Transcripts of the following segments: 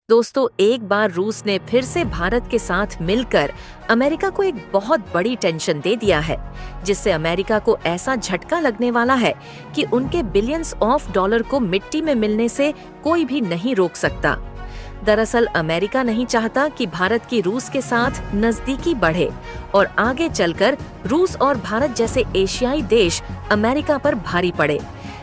दोस्तों, एक बार रूस ने फिर से भारत के साथ मिलकर अमेरिका को एक बहुत बड़ी टेंशन दे दिया है, जिससे अमेरिका को ऐसा झटका लगने वाला है कि उनके बिलियंस ऑफ डॉलर को मिट्टी में मिलने से कोई भी नहीं रोक सकता। दरअसल अमेरिका नहीं चाहता कि भारत की रूस के साथ नजदीकी बढ़े और आगे चलकर रूस और भारत जैसे एशियाई देश अमेरिका पर भारी पड़े।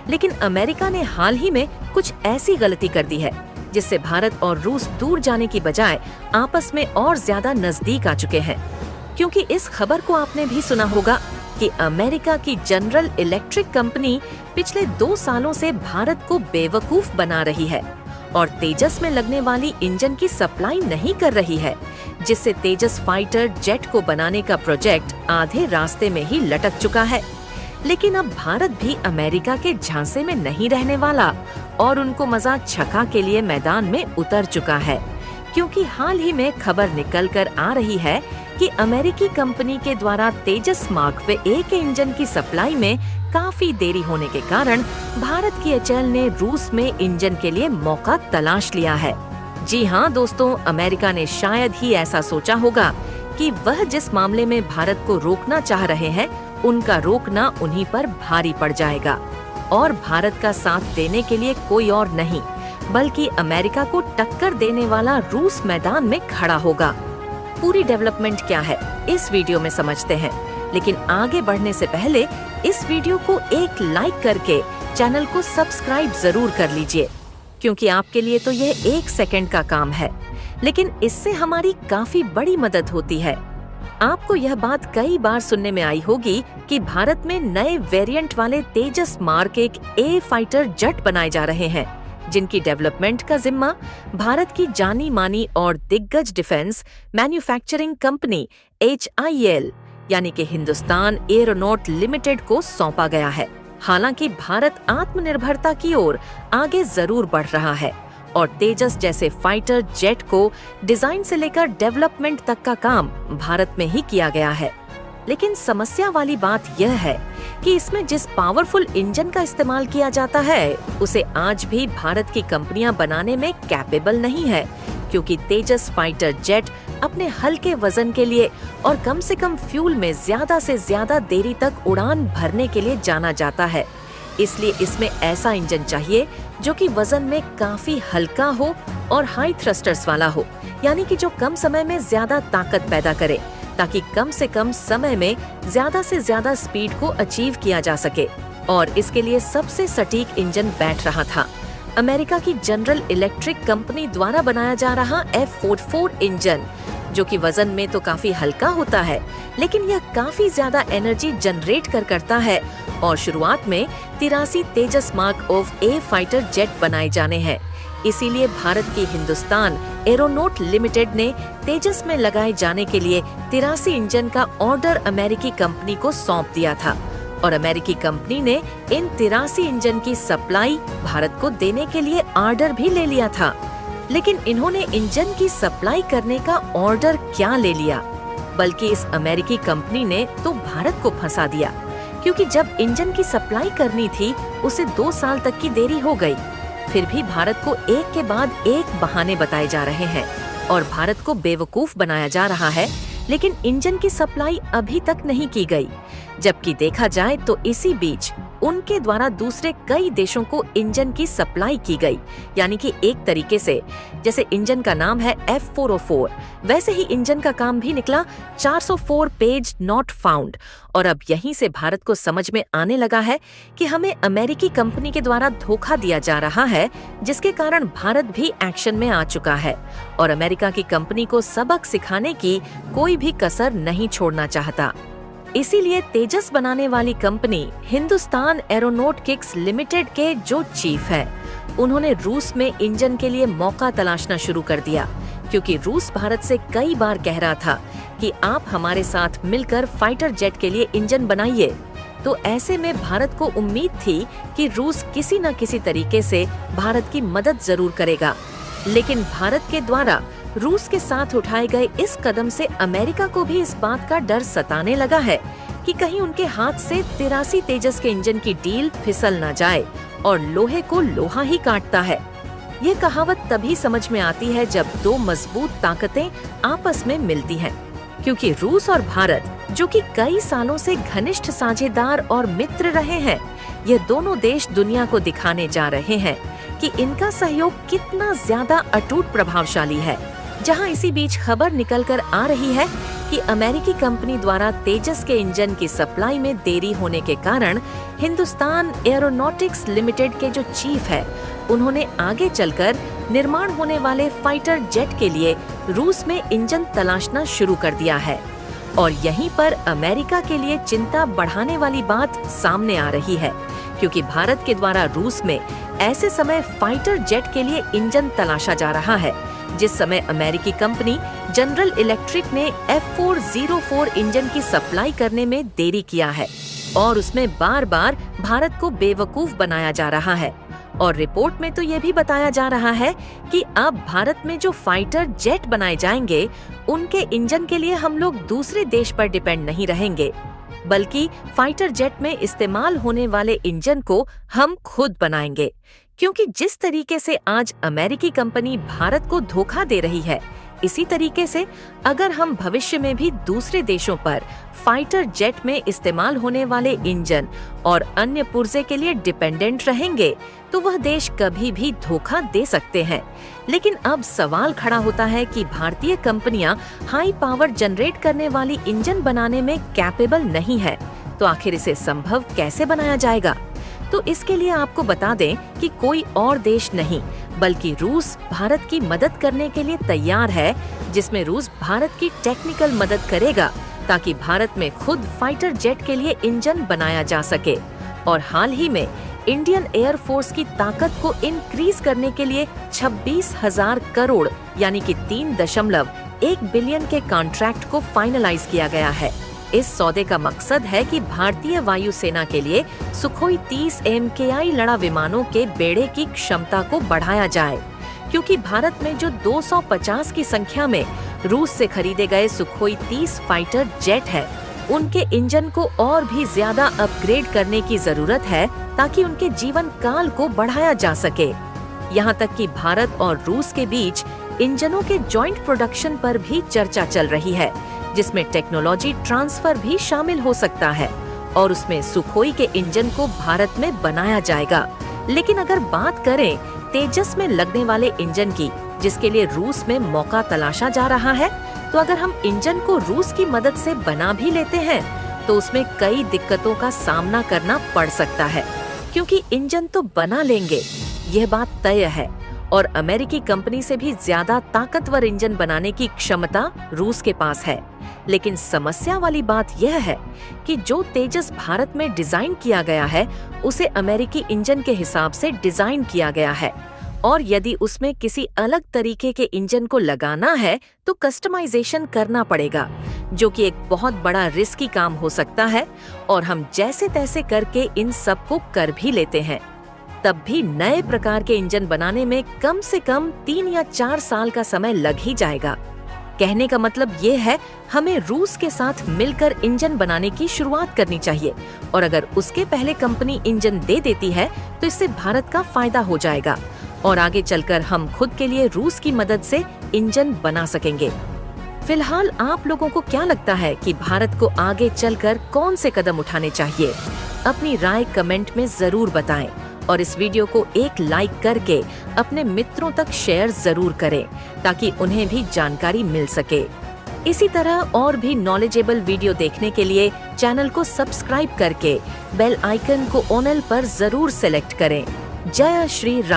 लेकिन अमेरिका ने हाल ही में कुछ ऐसी गलती कर दी है जिससे भारत और रूस दूर जाने की बजाय आपस में और ज्यादा नजदीक आ चुके हैं। क्योंकि इस खबर को आपने भी सुना होगा कि अमेरिका की जनरल इलेक्ट्रिक कंपनी पिछले 2 सालों से भारत को बेवकूफ बना रही है और तेजस में लगने वाली इंजन की सप्लाई नहीं कर रही है, जिससे तेजस फाइटर जेट को बनाने का प्रोजेक्ट आधे रास्ते में ही लटक चुका है। लेकिन अब भारत भी अमेरिका के झांसे में नहीं रहने वाला और उनको मजा छका के लिए मैदान में उतर चुका है, क्योंकि हाल ही में खबर निकल कर आ रही है कि अमेरिकी कंपनी के द्वारा तेजस मार्क वे के इंजन की सप्लाई में काफी देरी होने के कारण भारत की एचएएल ने रूस में इंजन के लिए मौका तलाश लिया है। जी हाँ दोस्तों, अमेरिका ने शायद ही ऐसा सोचा होगा कि वह जिस मामले में भारत को रोकना चाह रहे हैं, उनका रोकना उन्हीं पर भारी पड़ जाएगा और भारत का साथ देने के लिए कोई और नहीं बल्कि अमेरिका को टक्कर देने वाला रूस मैदान में खड़ा होगा। पूरी डेवलपमेंट क्या है इस वीडियो में समझते हैं, लेकिन आगे बढ़ने से पहले इस वीडियो को एक लाइक करके चैनल को सब्सक्राइब जरूर कर लीजिए, क्योंकि आपके लिए तो यह 1 सेकंड का काम है, लेकिन इससे हमारी काफी बड़ी मदद होती है। आपको यह बात कई बार सुनने में आई होगी कि भारत में नए वेरिएंट वाले तेजस मार्क ए फाइटर जेट बनाए जा रहे हैं, जिनकी डेवलपमेंट का जिम्मा भारत की जानी मानी और दिग्गज डिफेंस मैन्युफैक्चरिंग कंपनी HIL यानी कि हिंदुस्तान एरोनॉट लिमिटेड को सौंपा गया है। हालांकि भारत आत्मनिर्भरता की ओर आगे जरूर बढ़ रहा है और तेजस जैसे फाइटर जेट को डिजाइन से लेकर डेवलपमेंट तक का काम भारत में ही किया गया है। लेकिन समस्या वाली बात यह है कि इसमें जिस पावरफुल इंजन का इस्तेमाल किया जाता है, उसे आज भी भारत की कंपनियां बनाने में कैपेबल नहीं है, क्योंकि तेजस फाइटर जेट अपने हल्के वजन के लिए और कम से कम फ्यूल में ज्यादा से ज्यादा देरी तक उड़ान भरने के लिए जाना जाता है। इसलिए इसमें ऐसा इंजन चाहिए जो कि वजन में काफी हल्का हो और हाई थ्रस्टर्स वाला हो, यानी कि जो कम समय में ज्यादा ताकत पैदा करे, ताकि कम से कम समय में ज्यादा से ज्यादा स्पीड को अचीव किया जा सके। और इसके लिए सबसे सटीक इंजन बैठ रहा था अमेरिका की जनरल इलेक्ट्रिक कंपनी द्वारा बनाया जा रहा F44 इंजन, जो कि वजन में तो काफी हल्का होता है, लेकिन यह काफी ज्यादा एनर्जी जनरेट करता है और शुरुआत में 83 Tejas mark of a fighter jet बनाए जाने हैं। इसीलिए भारत की हिंदुस्तान एरोनॉट लिमिटेड ने तेजस में लगाए जाने के लिए 83 इंजन का ऑर्डर अमेरिकी कंपनी को सौंप दिया था और अमेरिकी कंपनी ने इन 83 इंजन की सप्लाई भारत को देने के लिए ऑर्डर भी ले लिया था। लेकिन इन्होंने इंजन की सप्लाई करने का ऑर्डर क्या ले लिया, बल्कि इस अमेरिकी कंपनी ने तो भारत को फंसा दिया, क्योंकि जब इंजन की सप्लाई करनी थी उसे 2 साल तक की देरी हो गई। फिर भी भारत को एक के बाद एक बहाने बताए जा रहे हैं और भारत को बेवकूफ बनाया जा रहा है, लेकिन इंजन की सप्लाई अभी तक नहीं की गई। जबकि देखा जाए तो इसी बीच उनके द्वारा दूसरे कई देशों को इंजन की सप्लाई की गई, यानी कि एक तरीके से जैसे इंजन का नाम है F404, वैसे ही इंजन का काम भी निकला 404 पेज नॉट फाउंड। और अब यहीं से भारत को समझ में आने लगा है कि हमें अमेरिकी कंपनी के द्वारा धोखा दिया जा रहा है, जिसके कारण भारत भी एक्शन में आ चुका है और अमेरिका की कंपनी को सबक सिखाने की कोई भी कसर नहीं छोड़ना चाहता। इसीलिए तेजस बनाने वाली कंपनी हिंदुस्तान एरोनॉटिक्स लिमिटेड के जो चीफ है, उन्होंने रूस में इंजन के लिए मौका तलाशना शुरू कर दिया, क्योंकि रूस भारत से कई बार कह रहा था कि आप हमारे साथ मिलकर फाइटर जेट के लिए इंजन बनाइए। तो ऐसे में भारत को उम्मीद थी कि रूस किसी न किसी तरीके से भारत की मदद जरूर करेगा। लेकिन भारत के द्वारा रूस के साथ उठाए गए इस कदम से अमेरिका को भी इस बात का डर सताने लगा है कि कहीं उनके हाथ से 83 तेजस के इंजन की डील फिसल न जाए और लोहे को लोहा ही काटता है। ये कहावत तभी समझ में आती है जब दो मजबूत ताकतें आपस में मिलती हैं, क्योंकि रूस और भारत, जो कि कई सालों से घनिष्ठ साझेदार और मित्र रहे हैं, ये दोनों देश दुनिया को दिखाने जा रहे हैं कि इनका सहयोग कितना ज्यादा अटूट प्रभावशाली है। जहां इसी बीच खबर निकलकर आ रही है कि अमेरिकी कंपनी द्वारा तेजस के इंजन की सप्लाई में देरी होने के कारण हिंदुस्तान एरोनॉटिक्स लिमिटेड के जो चीफ है, उन्होंने आगे चलकर निर्माण होने वाले फाइटर जेट के लिए रूस में इंजन तलाशना शुरू कर दिया है। और यहीं पर अमेरिका के लिए चिंता बढ़ाने वाली बात सामने आ रही है, क्योंकि भारत के द्वारा रूस में ऐसे समय फाइटर जेट के लिए इंजन तलाशा जा रहा है जिस समय अमेरिकी कंपनी जनरल इलेक्ट्रिक ने F404 इंजन की सप्लाई करने में देरी किया है और उसमें बार बार भारत को बेवकूफ बनाया जा रहा है। और रिपोर्ट में तो ये भी बताया जा रहा है कि अब भारत में जो फाइटर जेट बनाए जाएंगे, उनके इंजन के लिए हम लोग दूसरे देश पर डिपेंड नहीं रहेंगे, बल्कि फाइटर जेट में इस्तेमाल होने वाले इंजन को हम खुद बनाएंगे। क्योंकि जिस तरीके से आज अमेरिकी कंपनी भारत को धोखा दे रही है, इसी तरीके से अगर हम भविष्य में भी दूसरे देशों पर फाइटर जेट में इस्तेमाल होने वाले इंजन और अन्य पुर्जे के लिए डिपेंडेंट रहेंगे, तो वह देश कभी भी धोखा दे सकते हैं। लेकिन अब सवाल खड़ा होता है कि भारतीय कंपनियां हाई पावर जनरेट करने वाली इंजन बनाने में कैपेबल नहीं है, तो आखिर इसे संभव कैसे बनाया जाएगा? तो इसके लिए आपको बता दें कि कोई और देश नहीं बल्कि रूस भारत की मदद करने के लिए तैयार है, जिसमें रूस भारत की टेक्निकल मदद करेगा ताकि भारत में खुद फाइटर जेट के लिए इंजन बनाया जा सके। और हाल ही में इंडियन एयर फोर्स की ताकत को इंक्रीज करने के लिए 26,000 करोड़ यानी कि 3.1 बिलियन के कॉन्ट्रैक्ट को फाइनलाइज किया गया है। इस सौदे का मकसद है कि भारतीय वायुसेना के लिए सुखोई 30 MKI लड़ा विमानों के बेड़े की क्षमता को बढ़ाया जाए, क्योंकि भारत में जो 250 की संख्या में रूस से खरीदे गए सुखोई 30 फाइटर जेट है, उनके इंजन को और भी ज्यादा अपग्रेड करने की जरूरत है ताकि उनके जीवन काल को बढ़ाया जा सके। यहाँ तक कि भारत और रूस के बीच इंजनों के जॉइंट प्रोडक्शन पर भी चर्चा चल रही है, जिसमें टेक्नोलॉजी ट्रांसफर भी शामिल हो सकता है और उसमें सुखोई के इंजन को भारत में बनाया जाएगा। लेकिन अगर बात करें तेजस में लगने वाले इंजन की, जिसके लिए रूस में मौका तलाशा जा रहा है, तो अगर हम इंजन को रूस की मदद से बना भी लेते हैं तो उसमें कई दिक्कतों का सामना करना पड़ सकता है, क्योंकि इंजन तो बना लेंगे, यह बात तय है, और अमेरिकी कंपनी से भी ज्यादा ताकतवर इंजन बनाने की क्षमता रूस के पास है। लेकिन समस्या वाली बात यह है कि जो तेजस भारत में डिजाइन किया गया है, उसे अमेरिकी इंजन के हिसाब से डिजाइन किया गया है, और यदि उसमें किसी अलग तरीके के इंजन को लगाना है तो कस्टमाइजेशन करना पड़ेगा, जो कि एक बहुत बड़ा रिस्की काम हो सकता है, और हम जैसे तैसे करके इन सब को कर भी लेते हैं। तब भी नए प्रकार के इंजन बनाने में कम से कम 3 या 4 साल का समय लग ही जाएगा। कहने का मतलब ये है, हमें रूस के साथ मिलकर इंजन बनाने की शुरुआत करनी चाहिए, और अगर उसके पहले कंपनी इंजन दे देती है तो इससे भारत का फायदा हो जाएगा और आगे चलकर हम खुद के लिए रूस की मदद से इंजन बना सकेंगे। फिलहाल आप लोगों को क्या लगता है कि भारत को आगे चलकर कौन से कदम उठाने चाहिए? अपनी राय कमेंट में जरूर बताएं और इस वीडियो को एक लाइक करके अपने मित्रों तक शेयर जरूर करें ताकि उन्हें भी जानकारी मिल सके। इसी तरह और भी नॉलेजेबल वीडियो देखने के लिए चैनल को सब्सक्राइब करके बेल आइकन को ऑल पर जरूर सेलेक्ट करें। जय श्री राम।